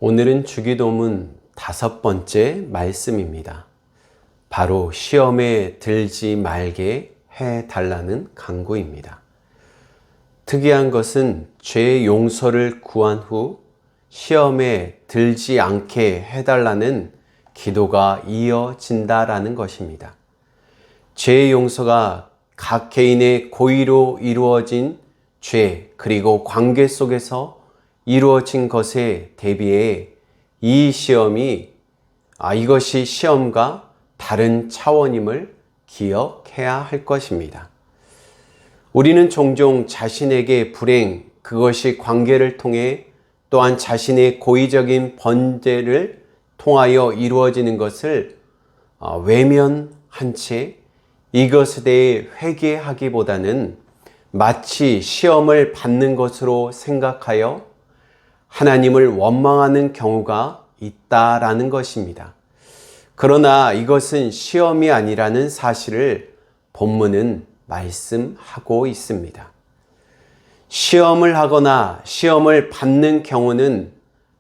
오늘은 주기도문 5번째 말씀입니다. 바로 시험에 들지 말게 해달라는 간구입니다. 특이한 것은 죄 용서를 구한 후 시험에 들지 않게 해달라는 기도가 이어진다라는 것입니다. 죄 용서가 각 개인의 고의로 이루어진 죄 그리고 관계 속에서 이루어진 것에 대비해 이 시험이 이것이 시험과 다른 차원임을 기억해야 할 것입니다. 우리는 종종 자신에게 불행, 그것이 관계를 통해 또한 자신의 고의적인 번제를 통하여 이루어지는 것을 외면한 채 이것에 대해 회개하기보다는 마치 시험을 받는 것으로 생각하여 하나님을 원망하는 경우가 있다라는 것입니다. 그러나 이것은 시험이 아니라는 사실을 본문은 말씀하고 있습니다. 시험을 하거나 시험을 받는 경우는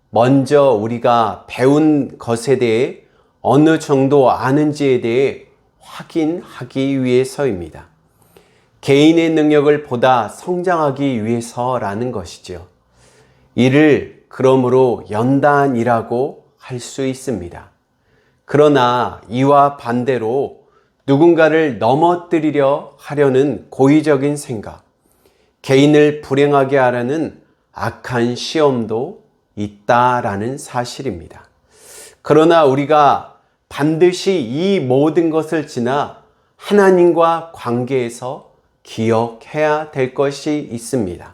먼저 우리가 배운 것에 대해 어느 정도 아는지에 대해 확인하기 위해서입니다. 개인의 능력을 보다 성장하기 위해서라는 것이죠. 이를 그러므로 연단이라고 할 수 있습니다. 그러나 이와 반대로 누군가를 넘어뜨리려 하려는 고의적인 생각, 개인을 불행하게 하려는 악한 시험도 있다라는 사실입니다. 그러나 우리가 반드시 이 모든 것을 지나 하나님과 관계에서 기억해야 될 것이 있습니다.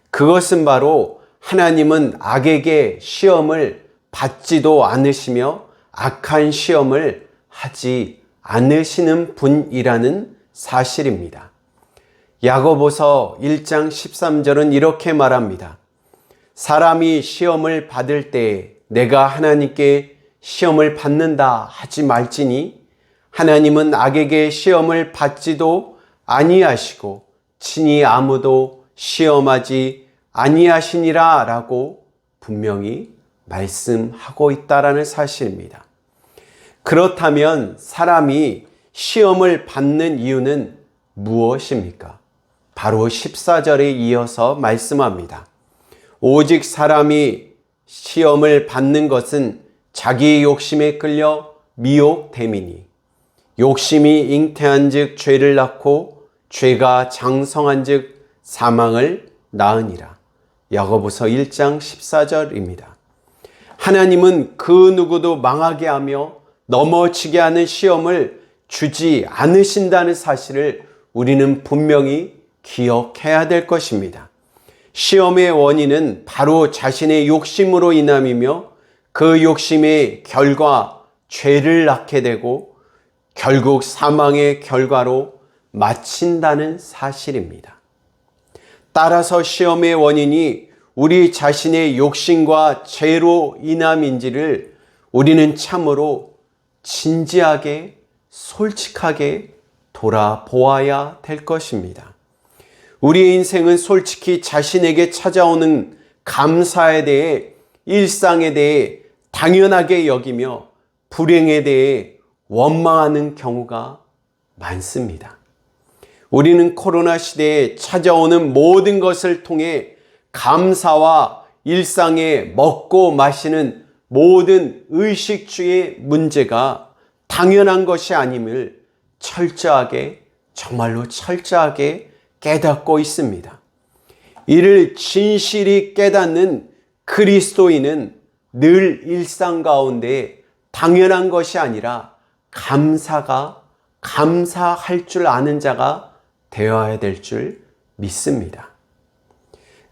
그것은 바로 하나님은 악에게 시험을 받지도 않으시며 악한 시험을 하지 않으시는 분이라는 사실입니다. 야고보서 1장 13절은 이렇게 말합니다. 사람이 시험을 받을 때 내가 하나님께 시험을 받는다 하지 말지니 하나님은 악에게 시험을 받지도 아니하시고 친히 아무도 시험하지 아니하시니라 라고 분명히 말씀하고 있다라는 사실입니다. 그렇다면 사람이 시험을 받는 이유는 무엇입니까? 바로 14절에 이어서 말씀합니다. 오직 사람이 시험을 받는 것은 자기의 욕심에 끌려 미혹됨이니 욕심이 잉태한 즉 죄를 낳고 죄가 장성한 즉 사망을 낳으니라. 야고보서 1장 14절입니다. 하나님은 그 누구도 망하게 하며 넘어지게 하는 시험을 주지 않으신다는 사실을 우리는 분명히 기억해야 될 것입니다. 시험의 원인은 바로 자신의 욕심으로 인함이며 그 욕심의 결과 죄를 낳게 되고 결국 사망의 결과로 마친다는 사실입니다. 따라서 시험의 원인이 우리 자신의 욕심과 죄로 인함인지를 우리는 참으로 진지하게 솔직하게 돌아보아야 될 것입니다. 우리의 인생은 솔직히 자신에게 찾아오는 감사에 대해 일상에 대해 당연하게 여기며 불행에 대해 원망하는 경우가 많습니다. 우리는 코로나 시대에 찾아오는 모든 것을 통해 감사와 일상에 먹고 마시는 모든 의식주의 문제가 당연한 것이 아님을 철저하게, 정말로 철저하게 깨닫고 있습니다. 이를 진실이 깨닫는 그리스도인은 늘 일상 가운데 당연한 것이 아니라 감사할 줄 아는 자가 되어야 될 줄 믿습니다.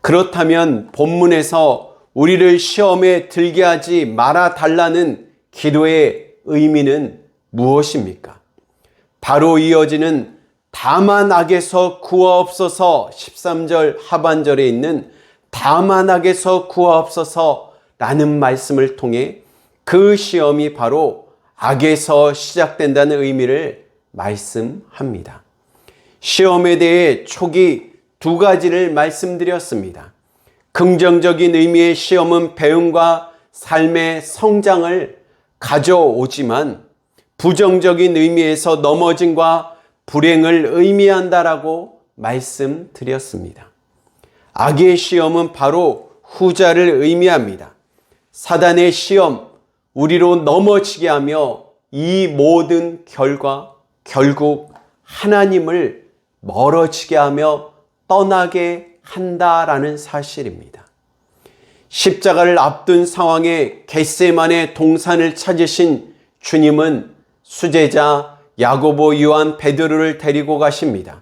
그렇다면 본문에서 우리를 시험에 들게 하지 말아 달라는 기도의 의미는 무엇입니까? 바로 이어지는 다만 악에서 구하옵소서 13절 하반절에 있는 다만 악에서 구하옵소서 라는 말씀을 통해 그 시험이 바로 악에서 시작된다는 의미를 말씀합니다. 시험에 대해 초기 2가지를 말씀드렸습니다. 긍정적인 의미의 시험은 배움과 삶의 성장을 가져오지만 부정적인 의미에서 넘어짐과 불행을 의미한다라고 말씀드렸습니다. 악의 시험은 바로 후자를 의미합니다. 사단의 시험, 우리로 넘어지게 하며 이 모든 결과, 결국 하나님을 멀어지게 하며 떠나게 한다라는 사실입니다. 십자가를 앞둔 상황에 겟세마네 동산을 찾으신 주님은 수제자 야고보, 요한, 베드로를 데리고 가십니다.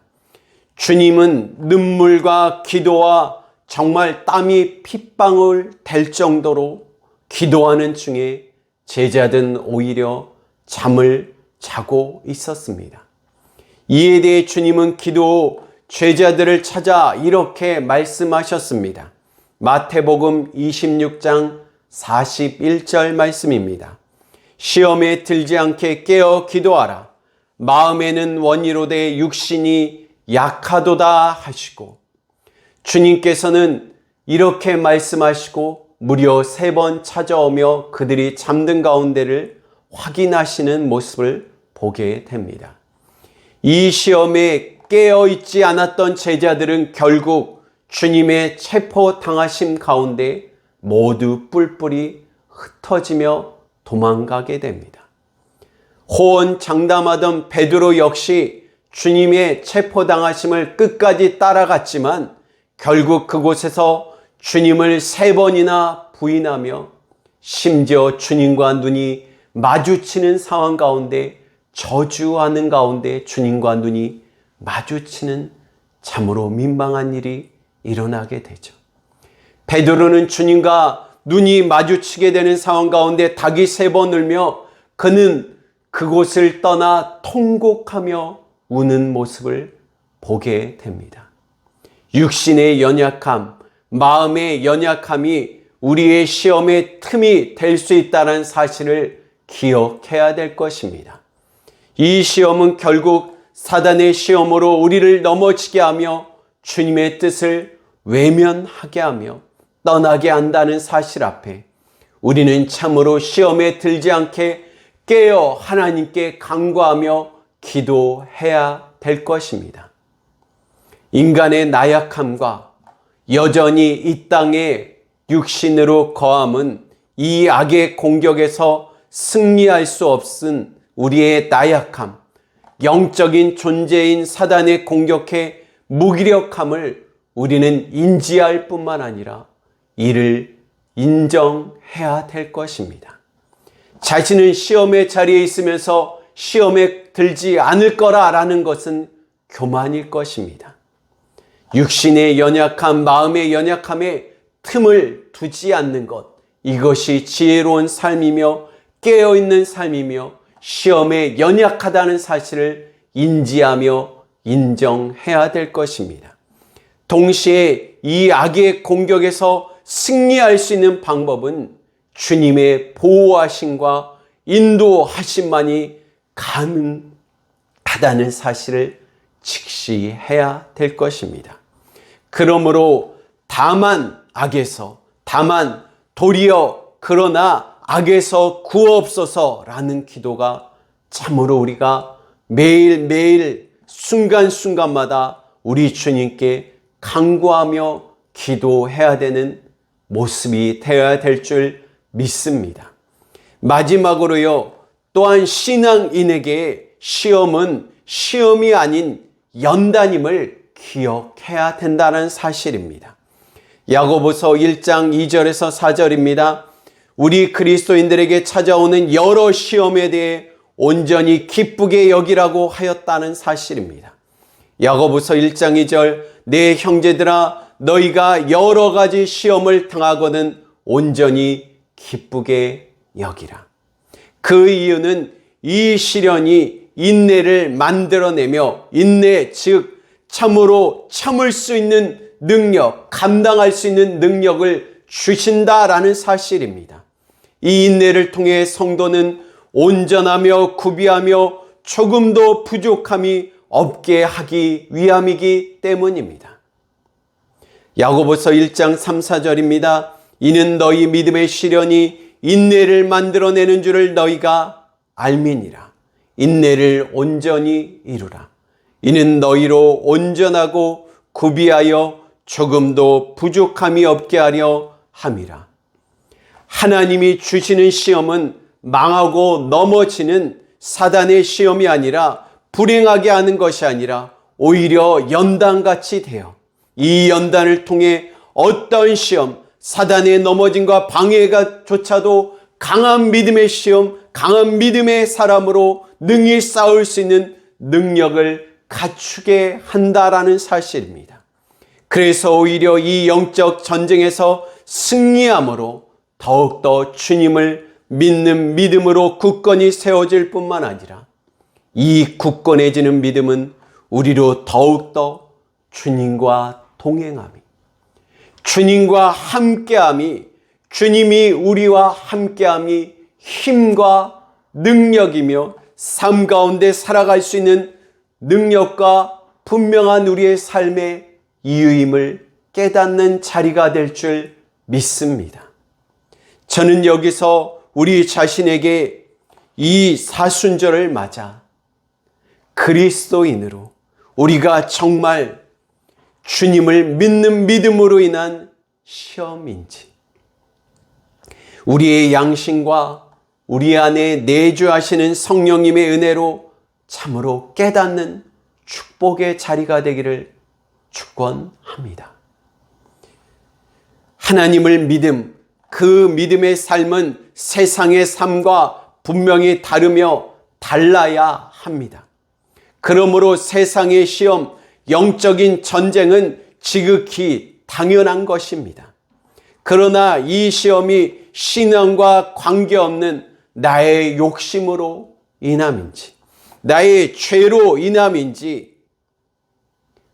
주님은 눈물과 기도와 정말 땀이 핏방울 될 정도로 기도하는 중에 제자들은 오히려 잠을 자고 있었습니다. 이에 대해 주님은 기도 후 제자들을 찾아 이렇게 말씀하셨습니다. 마태복음 26장 41절 말씀입니다. 시험에 들지 않게 깨어 기도하라. 마음에는 원이로되 육신이 약하도다 하시고, 주님께서는 이렇게 말씀하시고 무려 3번 찾아오며 그들이 잠든 가운데를 확인하시는 모습을 보게 됩니다. 이 시험에 깨어있지 않았던 제자들은 결국 주님의 체포당하심 가운데 모두 뿔뿔이 흩어지며 도망가게 됩니다. 호언장담하던 베드로 역시 주님의 체포당하심을 끝까지 따라갔지만 결국 그곳에서 주님을 3번이나 부인하며 심지어 주님과 눈이 마주치는 상황 가운데, 저주하는 가운데 주님과 눈이 마주치는 참으로 민망한 일이 일어나게 되죠. 베드로는 주님과 눈이 마주치게 되는 상황 가운데 닭이 3번 울며 그는 그곳을 떠나 통곡하며 우는 모습을 보게 됩니다. 육신의 연약함, 마음의 연약함이 우리의 시험의 틈이 될 수 있다는 사실을 기억해야 될 것입니다. 이 시험은 결국 사단의 시험으로 우리를 넘어지게 하며 주님의 뜻을 외면하게 하며 떠나게 한다는 사실 앞에 우리는 참으로 시험에 들지 않게 깨어 하나님께 간구하며 기도해야 될 것입니다. 인간의 나약함과 여전히 이 땅에 육신으로 거함은 이 악의 공격에서 승리할 수 없은 우리의 나약함, 영적인 존재인 사단의 공격에 무기력함을 우리는 인지할 뿐만 아니라 이를 인정해야 될 것입니다. 자신은 시험의 자리에 있으면서 시험에 들지 않을 거라라는 것은 교만일 것입니다. 육신의 연약함, 마음의 연약함에 틈을 두지 않는 것, 이것이 지혜로운 삶이며 깨어있는 삶이며 시험에 연약하다는 사실을 인지하며 인정해야 될 것입니다. 동시에 이 악의 공격에서 승리할 수 있는 방법은 주님의 보호하심과 인도하심만이 가능하다는 사실을 직시해야 될 것입니다. 그러므로 다만 도리어 그러나 악에서 구하옵소서라는 기도가 참으로 우리가 매일매일 순간순간마다 우리 주님께 간구하며 기도해야 되는 모습이 되어야 될 줄 믿습니다. 마지막으로요, 또한 신앙인에게 시험은 시험이 아닌 연단임을 기억해야 된다는 사실입니다. 야고보서 1장 2절에서 4절입니다. 우리 그리스도인들에게 찾아오는 여러 시험에 대해 온전히 기쁘게 여기라고 하였다는 사실입니다. 야고보서 1장 2절, 내 형제들아 너희가 여러 가지 시험을 당하거든 온전히 기쁘게 여기라. 그 이유는 이 시련이 인내를 만들어내며, 인내 즉 참으로 참을 수 있는 능력, 감당할 수 있는 능력을 주신다라는 사실입니다. 이 인내를 통해 성도는 온전하며 구비하며 조금도 부족함이 없게 하기 위함이기 때문입니다. 야고보서 1장 3, 4절입니다. 이는 너희 믿음의 시련이 인내를 만들어내는 줄을 너희가 알미니라. 인내를 온전히 이루라. 이는 너희로 온전하고 구비하여 조금도 부족함이 없게 하려 함이라. 하나님이 주시는 시험은 망하고 넘어지는 사단의 시험이 아니라 불행하게 하는 것이 아니라 오히려 연단같이 되어 이 연단을 통해 어떤 시험, 사단의 넘어짐과 방해가 조차도 강한 믿음의 시험, 강한 믿음의 사람으로 능히 싸울 수 있는 능력을 갖추게 한다라는 사실입니다. 그래서 오히려 이 영적 전쟁에서 승리함으로 더욱더 주님을 믿는 믿음으로 굳건히 세워질 뿐만 아니라 이 굳건해지는 믿음은 우리로 더욱더 주님과 동행함이, 주님과 함께함이, 주님이 우리와 함께함이 힘과 능력이며 삶 가운데 살아갈 수 있는 능력과 분명한 우리의 삶의 이유임을 깨닫는 자리가 될 줄 믿습니다. 저는 여기서 우리 자신에게 이 사순절을 맞아 그리스도인으로 우리가 정말 주님을 믿는 믿음으로 인한 시험인지, 우리의 양심과 우리 안에 내주하시는 성령님의 은혜로 참으로 깨닫는 축복의 자리가 되기를 축원합니다. 하나님을 믿음, 그 믿음의 삶은 세상의 삶과 분명히 다르며 달라야 합니다. 그러므로 세상의 시험, 영적인 전쟁은 지극히 당연한 것입니다. 그러나 이 시험이 신앙과 관계없는 나의 욕심으로 인함인지, 나의 죄로 인함인지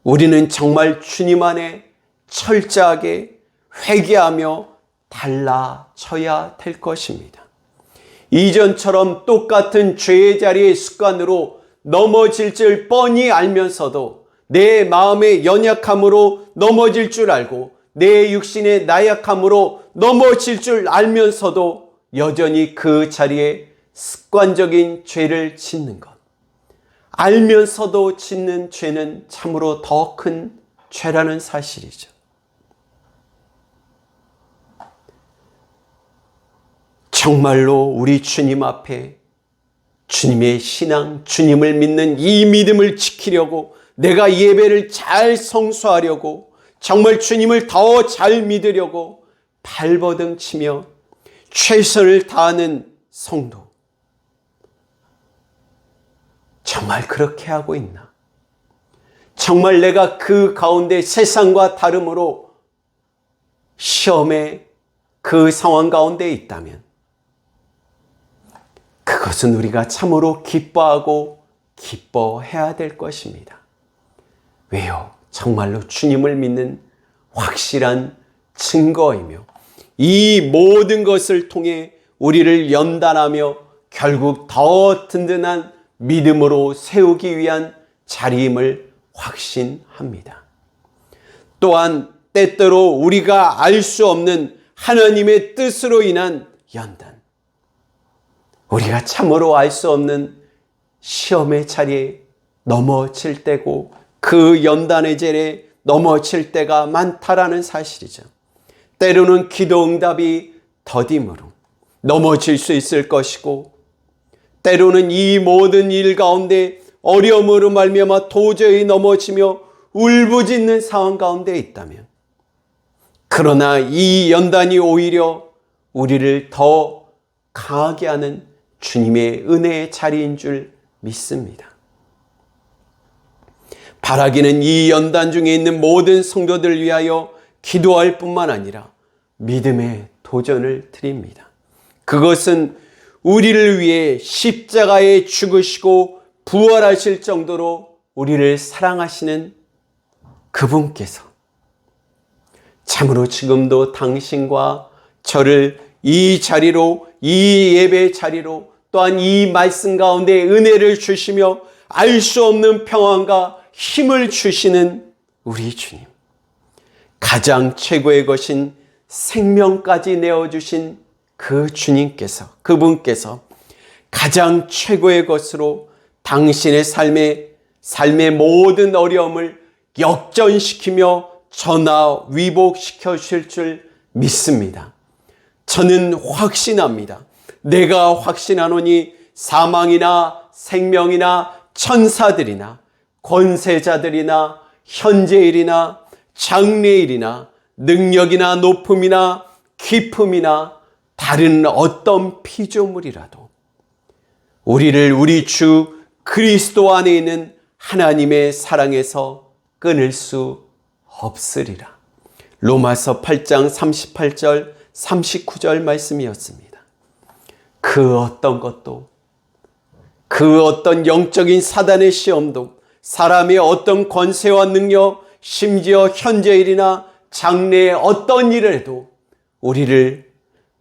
우리는 정말 주님 안에 철저하게 회개하며 달라져야 될 것입니다. 이전처럼 똑같은 죄의 자리의 습관으로 넘어질 줄 뻔히 알면서도 내 마음의 연약함으로 넘어질 줄 알고 내 육신의 나약함으로 넘어질 줄 알면서도 여전히 그 자리에 습관적인 죄를 짓는 것, 알면서도 짓는 죄는 참으로 더 큰 죄라는 사실이죠. 정말로 우리 주님 앞에 주님의 신앙, 주님을 믿는 이 믿음을 지키려고, 내가 예배를 잘 성수하려고, 정말 주님을 더 잘 믿으려고 발버둥 치며 최선을 다하는 성도, 정말 그렇게 하고 있나? 정말 내가 그 가운데 세상과 다름으로 시험의 그 상황 가운데 있다면 그것은 우리가 참으로 기뻐하고 기뻐해야 될 것입니다. 왜요? 정말로 주님을 믿는 확실한 증거이며 이 모든 것을 통해 우리를 연단하며 결국 더 든든한 믿음으로 세우기 위한 자리임을 확신합니다. 또한 때때로 우리가 알 수 없는 하나님의 뜻으로 인한 연단, 우리가 참으로 알 수 없는 시험의 자리에 넘어질 때고 그 연단의 자리에 넘어질 때가 많다라는 사실이죠. 때로는 기도 응답이 더딤으로 넘어질 수 있을 것이고, 때로는 이 모든 일 가운데 어려움으로 말미암아 도저히 넘어지며 울부짖는 상황 가운데 있다면, 그러나 이 연단이 오히려 우리를 더 강하게 하는 주님의 은혜의 자리인 줄 믿습니다. 바라기는 이 연단 중에 있는 모든 성도들 위하여 기도할 뿐만 아니라 믿음의 도전을 드립니다. 그것은 우리를 위해 십자가에 죽으시고 부활하실 정도로 우리를 사랑하시는 그분께서 참으로 지금도 당신과 저를 이 자리로, 이 예배 자리로, 또한 이 말씀 가운데 은혜를 주시며 알 수 없는 평안과 힘을 주시는 우리 주님, 가장 최고의 것인 생명까지 내어주신 그 주님께서, 그분께서 가장 최고의 것으로 당신의 삶의 모든 어려움을 역전시키며 전화 위복시켜 주실 줄 믿습니다. 저는 확신합니다. 내가 확신하노니 사망이나 생명이나 천사들이나 권세자들이나 현재일이나 장래일이나 능력이나 높음이나 깊음이나 다른 어떤 피조물이라도 우리를 우리 주 그리스도 안에 있는 하나님의 사랑에서 끊을 수 없으리라. 로마서 8장 38절 39절 말씀이었습니다. 그 어떤 것도, 그 어떤 영적인 사단의 시험도, 사람의 어떤 권세와 능력, 심지어 현재일이나 장래의 어떤 일을 해도 우리를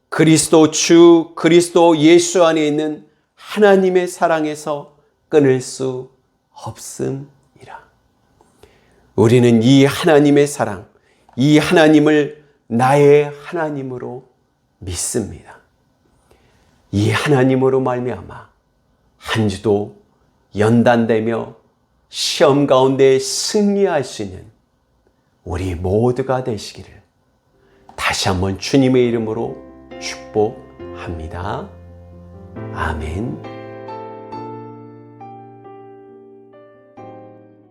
그리스도 주 그리스도 예수 안에 있는 하나님의 사랑에서 끊을 수 없음이라. 우리는 이 하나님의 사랑, 이 하나님을 나의 하나님으로 믿습니다. 이 하나님으로 말미암아 한 주도 연단되며 시험 가운데 승리할 수 있는 우리 모두가 되시기를 다시 한번 주님의 이름으로 축복합니다. 아멘.